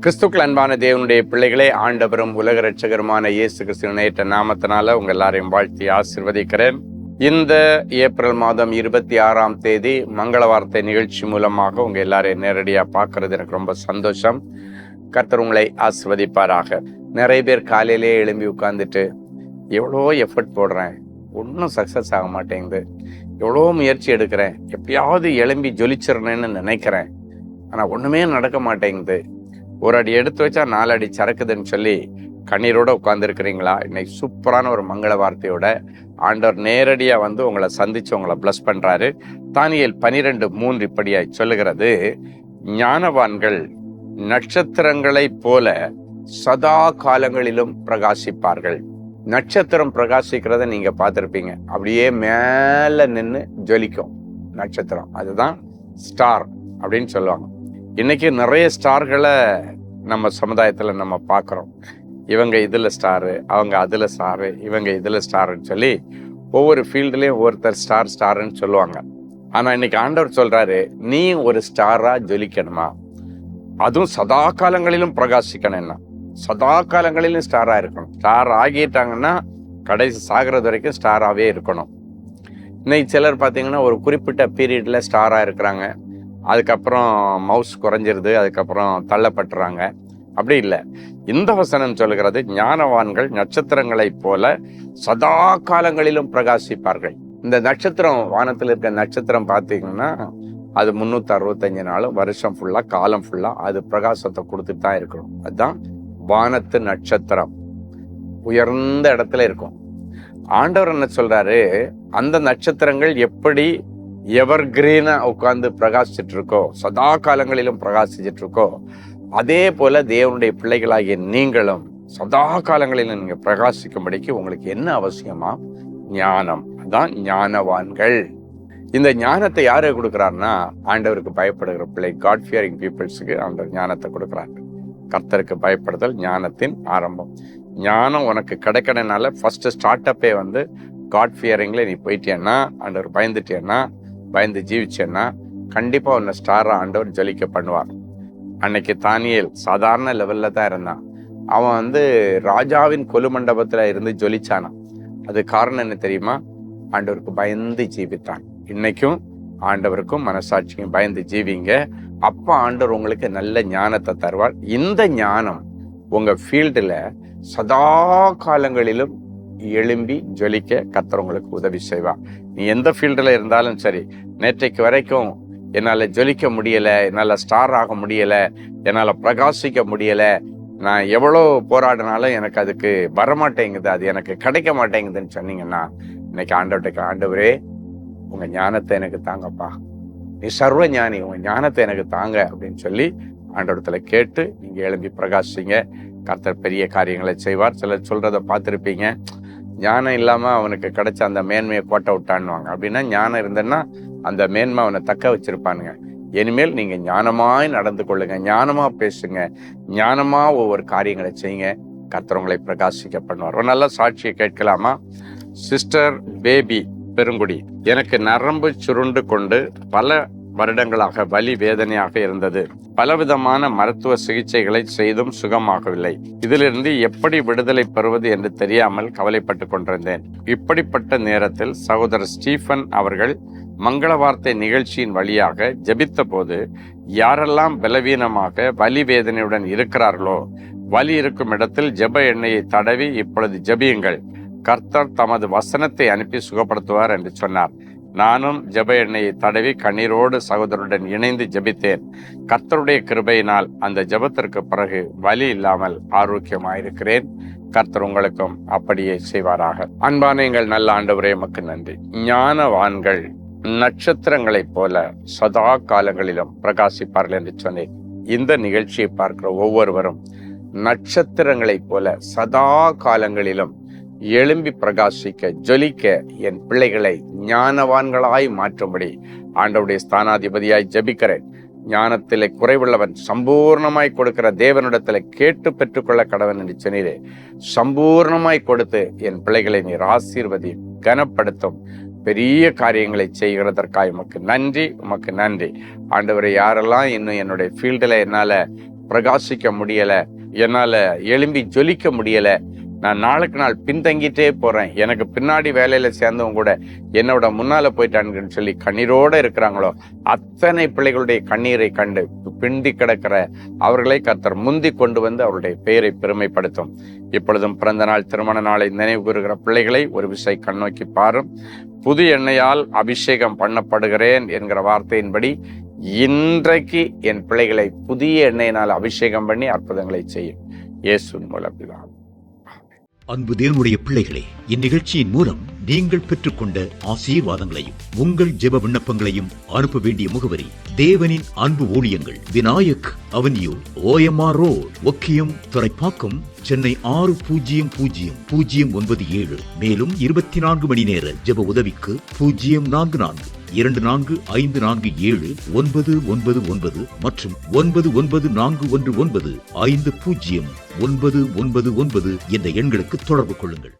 கிறிஸ்துக்கள் அன்பான தேவனுடைய பிள்ளைகளே, ஆண்டவரும் உலக ரட்சகருமான இயேசு கிறிஸ்துவின் ஏற்ற நாமத்தினால உங்க எல்லாரையும் வாழ்த்தி ஆசீர்வதிக்கிறேன். இந்த ஏப்ரல் மாதம் 26ஆம் தேதி மங்கள வார்த்தை நிகழ்ச்சி மூலமாக உங்க எல்லாரையும் நேரடியா பார்க்கறது எனக்கு ரொம்ப சந்தோஷம். கர்த்தர் உங்களை ஆசீர்வதிப்பாராக. நிறைய பேர் காலையிலே எழும்பி உட்கார்ந்துட்டு எவ்வளோ எஃபர்ட் போடுறேன், ஒன்றும் சக்சஸ் ஆக மாட்டேங்குது, எவ்வளோ முயற்சி எடுக்கிறேன், எப்படியாவது எழும்பி ஜொலிச்சிடணும்னு நினைக்கிறேன், ஆனால் ஒன்றுமே நடக்க மாட்டேங்குது, ஒரு அடி எடுத்து வச்சா 4 அடி சறுக்குதுன்னு சொல்லி கண்ணீரோட உட்கார்ந்துருக்கிறீங்களா? இன்னைக்கு சூப்பரான ஒரு மங்கள வார்த்தையோட ஆண்டவர் நேரடியா வந்து உங்களை சந்திச்சு உங்களை பிளஸ் பண்றாரு. தானியேல் 12:3 இப்படியாய் சொல்லுகிறது, ஞானவான்கள் நட்சத்திரங்களைப் போல சதா காலங்களிலும் பிரகாசிப்பார்கள். நட்சத்திரம் பிரகாசிக்கிறத நீங்க பார்த்திருப்பீங்க. அப்படியே மேல நின்று ஜொலிக்கும் நட்சத்திரம், அதுதான் ஸ்டார் அப்படின்னு சொல்லுவாங்க. இன்னைக்கு நிறைய ஸ்டார்களை நம்ம சமுதாயத்துல நம்ம பார்க்குறோம். இவங்க இதுல ஸ்டாரு, அவங்க அதுல ஸ்டாரு, இவங்க இதுல ஸ்டாருன்னு சொல்லி ஒவ்வொரு ஃபீல்டுலயும் ஒருத்தர் ஸ்டாருன்னு சொல்லுவாங்க. ஆனா இன்னைக்கு ஆண்டவர் சொல்றாரு, நீ ஒரு ஸ்டாரா ஜொலிக்கணுமா, அதுவும் சதா காலங்களிலும் பிரகாசிக்கணும்னா, சதா காலங்களிலும் ஸ்டாரா இருக்கணும். ஸ்டார் ஆகிட்டாங்கன்னா கடைசி சாகிறது வரைக்கும் ஸ்டாராகவே இருக்கணும். இன்னைக்கு சிலர் பார்த்தீங்கன்னா ஒரு குறிப்பிட்ட பீரியட்ல ஸ்டாரா இருக்கிறாங்க, அதுக்கப்புறம் மவுஸ் குறைஞ்சிருது, அதுக்கப்புறம் தள்ளப்பட்டுறாங்க. அப்படி இல்லை. இந்த வசனம் சொல்லுகிறது, ஞானவான்கள் நட்சத்திரங்களைப் போல சதா காலங்களிலும் பிரகாசிப்பார்கள். இந்த நட்சத்திரம், வானத்தில் இருக்க நட்சத்திரம் பார்த்தீங்கன்னா அது 365 நாளும் வருஷம் ஃபுல்லா, காலம் ஃபுல்லா அது பிரகாசத்தை கொடுத்துட்டு தான் இருக்கணும். அதுதான் வானத்து நட்சத்திரம், உயர்ந்த இடத்துல இருக்கும். ஆண்டவர் என்ன சொல்றாரு, அந்த நட்சத்திரங்கள் எப்படி எவர் கிரீனா உட்கார்ந்து பிரகாசிச்சுட்டு இருக்கோ, சதா காலங்களிலும் பிரகாசிச்சுட்டு இருக்கோ, அதே போல தேவனுடைய பிள்ளைகளாகிய நீங்களும் சதா காலங்களிலும் நீங்க பிரகாசிக்கும்படிக்கு உங்களுக்கு என்ன அவசியமா? ஞானம். அதான் ஞானவான்கள். இந்த ஞானத்தை யாரு கொடுக்குறாருன்னா, ஆண்டவருக்கு பயப்படுகிற பிள்ளை, காட் ஃபியரிங் பீப்புள்ஸுக்கு ஆண்டவர் ஞானத்தை கொடுக்குறாரு. கர்த்தருக்கு பயப்படுதல் ஞானத்தின் ஆரம்பம். ஞானம் உனக்கு கிடைக்கணும்னால ஃபர்ஸ்ட் ஸ்டார்ட் அப்பே வந்து காட் ஃபியரிங்ல நீ போயிட்டேன்னா, ஆண்டவர் பயந்துட்டேன்னா, பயந்து ஜீவிச்சேன்னா கண்டிப்பா உன்னை ஸ்டாரா ஆண்டவர் ஜொலிக்க பண்ணுவார். அன்னைக்கு தானியேல் சாதாரண லெவல்ல தான் இருந்தான். அவன் வந்து ராஜாவின் கொலு மண்டபத்துல இருந்து ஜொலிச்சானான். அது காரணம் என்ன தெரியுமா? ஆண்டவருக்கு பயந்து ஜீவித்தான். இன்னைக்கும் ஆண்டவருக்கும் மனசாட்சிக்கும் பயந்து ஜீவிங்க. அப்ப ஆண்டவர் உங்களுக்கு நல்ல ஞானத்தை தருவார். இந்த ஞானம் உங்க ஃபீல்டுல சதா காலங்களிலும் எழும்பி ஜொலிக்க கர்த்தர் உங்களுக்கு உதவி செய்வார். நீ எந்த ஃபீல்டுல இருந்தாலும் சரி, நேற்றைக்கு வரைக்கும் என்னால ஜொலிக்க முடியல, என்னால ஸ்டார் ஆக முடியல, என்னால பிரகாசிக்க முடியல, நான் எவ்வளோ போராடினாலும் எனக்கு அதுக்கு வரமாட்டேங்குது, அது எனக்கு கிடைக்க மாட்டேங்குதுன்னு சொன்னீங்கன்னா, இன்னைக்கு ஆண்டவர்கிட்ட, ஆண்டவரே உங்க ஞானத்தை எனக்கு தாங்கப்பா, நீ சர்வ ஞானி, உங்க ஞானத்தை எனக்கு தாங்க அப்படின்னு சொல்லி ஆண்டவரத்துல கேட்டு நீங்க எழும்பி பிரகாசிங்க. கர்த்தர் பெரிய காரியங்களை செய்வார். சிலர் சொல்றதை பார்த்துருப்பீங்க, ஞானம் இல்லாம அவனுக்கு கிடைச்ச அந்த மேன்மையை கோட்டை விட்டான்னுவாங்க. அப்படின்னா ஞானம் இருந்தேன்னா அந்த மேன்மை அவனை தக்க வச்சிருப்பானுங்க. இனிமேல் நீங்க ஞானமாய் நடந்து கொள்ளுங்க, ஞானமா பேசுங்க, ஞானமா ஒவ்வொரு காரியங்களை செய்யுங்க. கர்த்தர் உங்களை பிரகாசிக்க பண்ணுவார். ஒரு நல்ல சாட்சியை கேட்கலாமா? சிஸ்டர் பேபி பெருங்குடி, எனக்கு நரம்பு சுருண்டு கொண்டு பல வருடங்களாக வலி வேதனையாக இருந்தது. பலவிதமான மருத்துவ சிகிச்சைகளை செய்தும் சுகமாகவில்லை. இதிலிருந்து எப்படி விடுதலை பெறுவது என்று தெரியாமல் கவலைப்பட்டு கொண்டிருந்தேன். இப்படிப்பட்ட நேரத்தில் சகோதரர் ஸ்டீஃபன் அவர்கள் மங்கள வார்த்தை நிகழ்ச்சியின் வழியாக ஜெபித்த போது, யாரெல்லாம் பலவீனமாக வலி வேதனையுடன் இருக்கிறார்களோ, வலி இருக்கும் இடத்தில் ஜெப எண்ணெயை தடவி இப்பொழுது ஜெபியுங்கள், கர்த்தர் தமது வசனத்தை அனுப்பி சுகப்படுத்துவார் என்று சொன்னார். நானும் ஜெப எண்ணெயை தடவி கண்ணீரோடு சகோதரருடன் இணைந்து ஜெபித்தேன். கர்த்தருடைய கிருபையினால் அந்த ஜெபத்திற்கு பிறகு வலி இல்லாமல் ஆரோக்கியமாயிருக்கிறேன். கர்த்தர் உங்களுக்கும் அப்படியே செய்வாராக. அன்பான எங்கள் நல்ல ஆண்டவரே, உமக்கு நன்றி. ஞானவான்கள் நட்சத்திரங்களைப் போல சதா காலங்களிலும் பிரகாசிப்பார்கள் என்று சொன்னேன். இந்த நிகழ்ச்சியை பார்க்கிற ஒவ்வொருவரும் நட்சத்திரங்களைப் போல சதா காலங்களிலும் எழும்பி பிரகாசிக்க, ஜொலிக்க, என் பிள்ளைகளை ஞானவான்களாய் மாற்றும்படி ஆண்டவருடைய ஸ்தானாதிபதியாய் ஜெபிக்கிறேன். ஞானத்திலே குறைவுள்ளவன் சம்பூர்ணமாய் கொடுக்கிற தேவனிடத்துல கேட்டு பெற்றுக்கொள்ள கடவன் என்று சொன்னீரே. சம்பூர்ணமாய் கொடுத்து என் பிள்ளைகளை நீர் ஆசீர்வதி, கனப்படுத்தும், பெரிய காரியங்களை செய்கிறதற்காக உமக்கு நன்றி, உமக்கு நன்றி. ஆண்டவரை, யாரெல்லாம் இன்னும் என்னுடைய ஃபீல்டில் என்னால் பிரகாசிக்க முடியல, என்னால எழும்பி ஜொலிக்க முடியல, நான் நாளுக்கு நாள் பின்தங்கிட்டே போறேன், எனக்கு பின்னாடி வேலையில சேர்ந்தவங்க கூட என்னோட முன்னால போயிட்டானுங்கன்னு சொல்லி கண்ணீரோட இருக்கிறாங்களோ அத்தனை பிள்ளைகளுடைய கண்ணீரை கண்டு பிண்டி கிடக்கிற அவர்களை கர்த்தர் முந்தி கொண்டு வந்து அவருடைய பெயரை பெருமைப்படுத்தும். இப்பொழுதும் பிறந்த நாள், திருமண நாளை நினைவு கூறுகிற பிள்ளைகளை ஒரு விசை கண்ணோக்கி பாரும். புது எண்ணெயால் அபிஷேகம் பண்ணப்படுகிறேன் என்கிற வார்த்தையின்படி இன்றைக்கு என் பிள்ளைகளை புதிய எண்ணெயினால் அபிஷேகம் பண்ணி அற்புதங்களை செய்யும். இயேசுவின் மூலம் பிதாவே. அன்பு தேவனுடைய பிள்ளைகளே, இந்நிகழ்ச்சியின் மூலம் நீங்கள் பெற்றுக்கொண்ட ஆசீர்வாதங்களையும் உங்கள் ஜெப விண்ணப்பங்களையும் அனுப்ப வேண்டிய முகவரி: தேவனின் அன்பு ஊழியங்கள், Vinayak avenue, OMR road, Okkiyam, Thoraipakkam, Chennai 600097. மேலும் 24 மணி நேர ஜெப உதவிக்கு 044-547-999 மற்றும் 9941150999 என்ற எண்களுக்கு தொடர்பு கொள்ளுங்கள்.